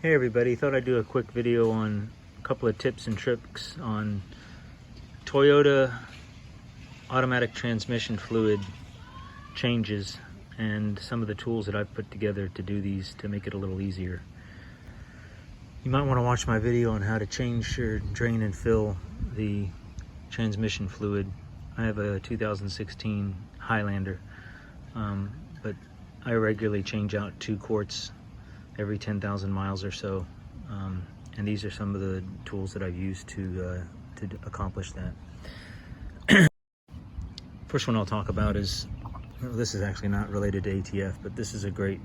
Hey everybody, thought I'd do a quick video on a couple of tips and tricks on Toyota automatic transmission fluid changes and some of the tools that I've put together to do these to make it a little easier. You might want to watch my video on how to change or drain and fill the transmission fluid. I have a 2016 Highlander, but I regularly change out 2 quarts every 10,000 miles or so, and these are some of the tools that I've used to accomplish that. First one I'll talk about is, this is actually not related to ATF, but this is a great,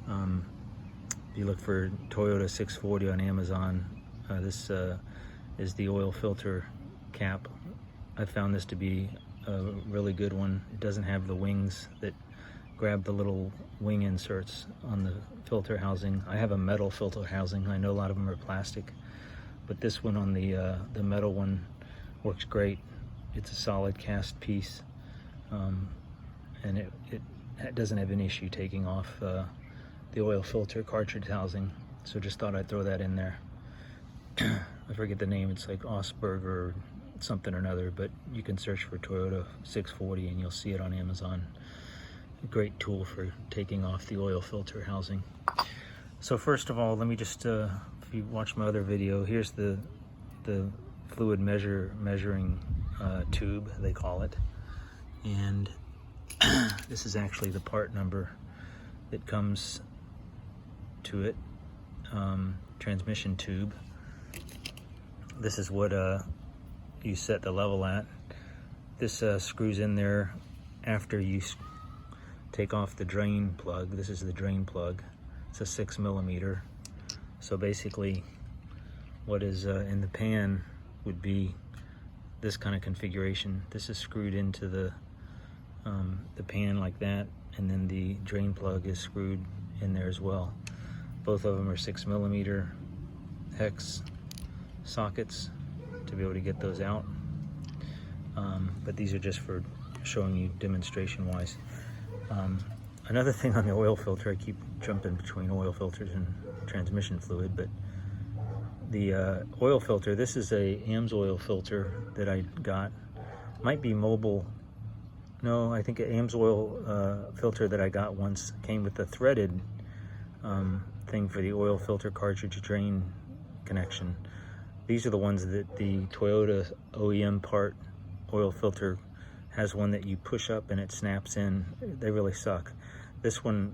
if you look for Toyota 640 on Amazon, this is the oil filter cap. I found this to be a really good one. It doesn't have the wings that grab the little wing inserts on the filter housing. I have a metal filter housing. I know a lot of them are plastic, but this one on the metal one works great. It's a solid cast piece, and it doesn't have an issue taking off the oil filter cartridge housing. So just thought I'd throw that in there. I forget the name. It's like Osberg or something or another, but you can search for Toyota 640 and you'll see it on Amazon. A great tool for taking off the oil filter housing. So first of all, let me just, if you watch my other video, here's the fluid measuring tube, they call it. And this is actually the part number that comes to it, transmission tube. This is what you set the level at. This screws in there after you take off the drain plug. This is the drain plug. It's a 6mm. So basically what is in the pan would be this kind of configuration. This is screwed into the pan like that, and then the drain plug is screwed in there as well. Both of them are 6mm hex sockets to be able to get those out. But these are just for showing you demonstration wise. Another thing on the oil filter, I keep jumping between oil filters and transmission fluid, but the oil filter, this is a AMSOIL filter that I got. Might be mobile. No, I think an AMSOIL filter that I got once came with a threaded thing for the oil filter cartridge drain connection. These are the ones that the Toyota OEM part oil filter has, one that you push up and it snaps in. They really suck. This one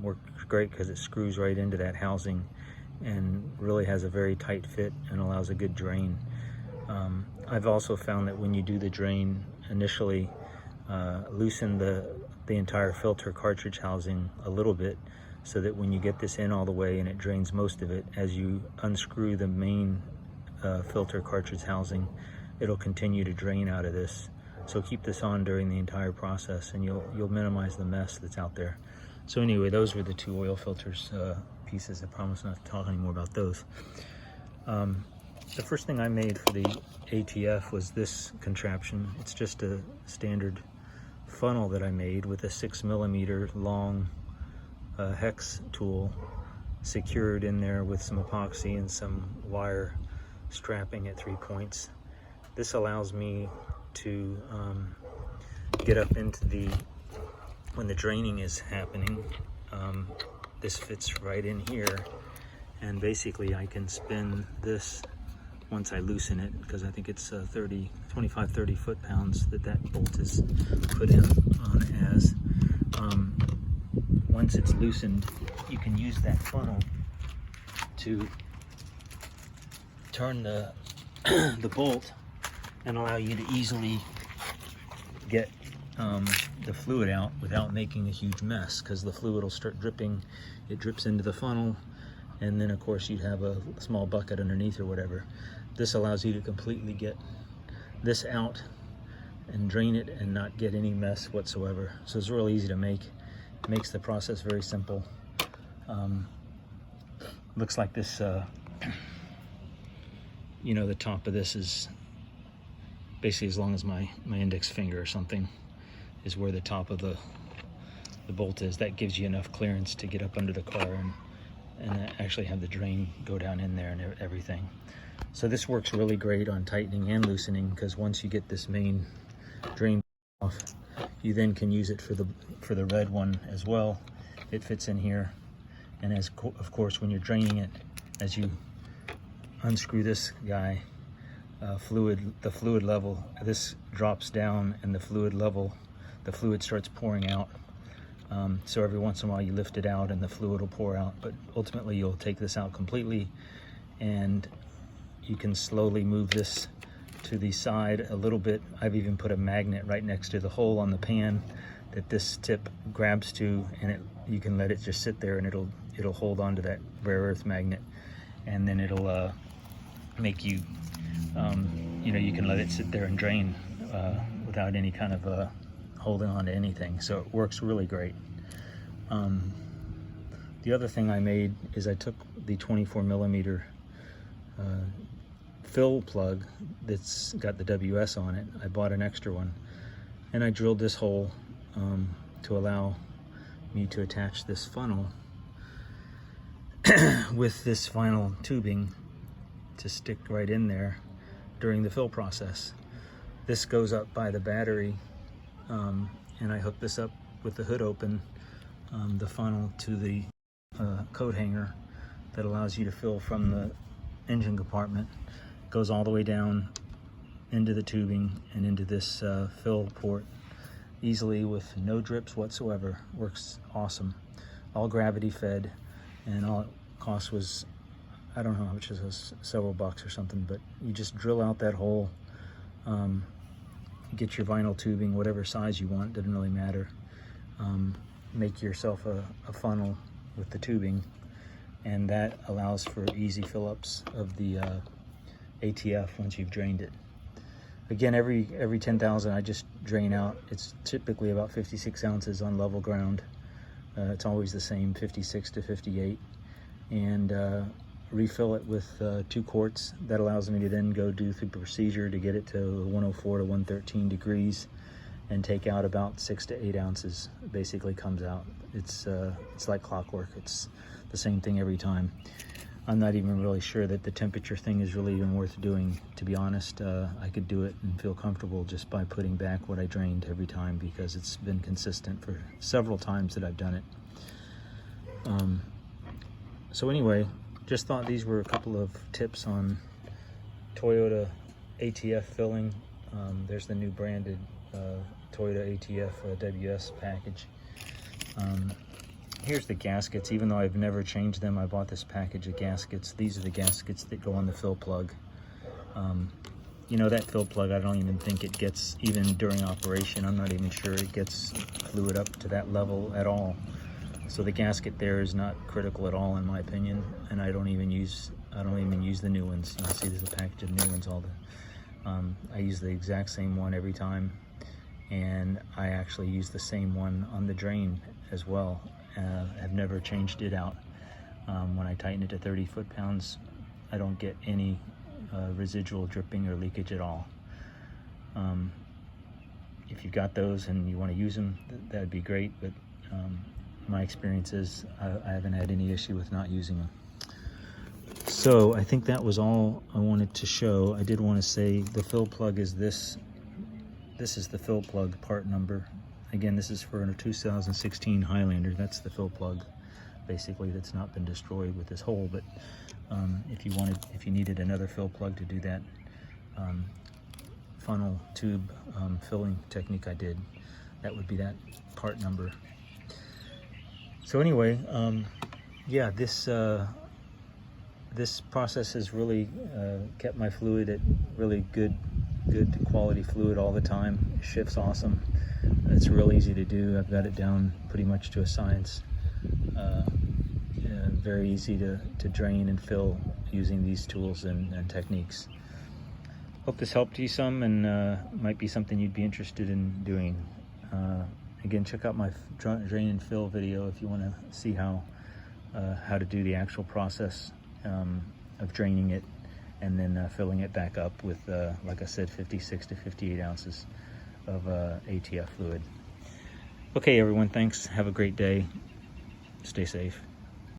works great because it screws right into that housing and really has a very tight fit and allows a good drain. I've also found that when you do the drain initially, loosen the entire filter cartridge housing a little bit, so that when you get this in all the way and it drains most of it, as you unscrew the main filter cartridge housing, it'll continue to drain out of this. So keep this on during the entire process and you'll minimize the mess that's out there. So anyway, those were the 2 oil filters pieces. I promise not to talk anymore about those. The first thing I made for the ATF was this contraption. It's just a standard funnel that I made with a 6mm long hex tool secured in there with some epoxy and some wire strapping at 3 points. This allows me to get up into when the draining is happening. This fits right in here, and basically I can spin this once I loosen it, because I think it's 25-30 foot-pounds that bolt is put in on as. Once it's loosened, you can use that funnel to turn the bolt and allow you to easily get the fluid out without making a huge mess, because the fluid will start dripping. It drips into the funnel, and then of course you'd have a small bucket underneath or whatever. This allows you to completely get this out and drain it and not get any mess whatsoever. So it's really easy to make. It makes the process very simple. Looks like this, you know, the top of this is basically as long as my index finger or something is where the top of the bolt is. That gives you enough clearance to get up under the car and actually have the drain go down in there and everything. So this works really great on tightening and loosening, because once you get this main drain off, you then can use it for the red one as well. It fits in here, and of course when you're draining it, as you unscrew this guy, the fluid level, this drops down, and the fluid starts pouring out. So every once in a while you lift it out and the fluid will pour out, but ultimately you'll take this out completely, and you can slowly move this to the side a little bit. I've even put a magnet right next to the hole on the pan that this tip grabs to, and you can let it just sit there, and it'll hold on to that rare earth magnet, and then it'll make you, you can let it sit there and drain without any kind of holding on to anything. So it works really great. The other thing I made is I took the 24 millimeter fill plug that's got the WS on it. I bought an extra one, and I drilled this hole to allow me to attach this funnel with this vinyl tubing to stick right in there during the fill process. This goes up by the battery, and I hook this up with the hood open, the funnel to the coat hanger that allows you to fill from the engine compartment. Goes all the way down into the tubing and into this fill port easily with no drips whatsoever. Works awesome. All gravity fed, and all it cost was, I don't know how much it was, several bucks or something, but you just drill out that hole, get your vinyl tubing, whatever size you want, doesn't really matter. Make yourself a funnel with the tubing, and that allows for easy fill-ups of the ATF once you've drained it. Again, every 10,000 I just drain out. It's typically about 56 ounces on level ground. It's always the same, 56 to 58, and refill it with 2 quarts. That allows me to then go do the procedure to get it to 104 to 113 degrees and take out about 6 to 8 ounces. It basically comes out. It's like clockwork. It's the same thing every time. I'm not even really sure that the temperature thing is really even worth doing, to be honest. I could do it and feel comfortable just by putting back what I drained every time, because it's been consistent for several times that I've done it. So anyway, just thought these were a couple of tips on Toyota ATF filling. There's the new branded Toyota ATF WS package. Here's the gaskets. Even though I've never changed them, I bought this package of gaskets. These are the gaskets that go on the fill plug. That fill plug, I don't even think it gets, even during operation, I'm not even sure it gets fluid up to that level at all. So the gasket there is not critical at all, in my opinion, and I don't even use the new ones. You see there's a package of new ones. I use the exact same one every time, and I actually use the same one on the drain as well. I've never changed it out. When I tighten it to 30 foot-pounds, I don't get any residual dripping or leakage at all. If you've got those and you want to use them, that'd be great, but my experience is I haven't had any issue with not using them. So I think that was all I wanted to show. I did want to say the fill plug is this. This is the fill plug part number. Again, this is for a 2016 Highlander. That's the fill plug, basically, that's not been destroyed with this hole. But if you needed another fill plug to do that funnel tube filling technique I did, that would be that part number. So anyway, yeah, this process has really kept my fluid at really good quality fluid all the time. It shifts awesome. It's real easy to do. I've got it down pretty much to a science. Very easy to drain and fill using these tools and techniques. Hope this helped you some, and might be something you'd be interested in doing. Again, check out my drain and fill video if you want to see how to do the actual process of draining it and then filling it back up with, like I said, 56 to 58 ounces of ATF fluid. Okay, everyone, thanks. Have a great day. Stay safe.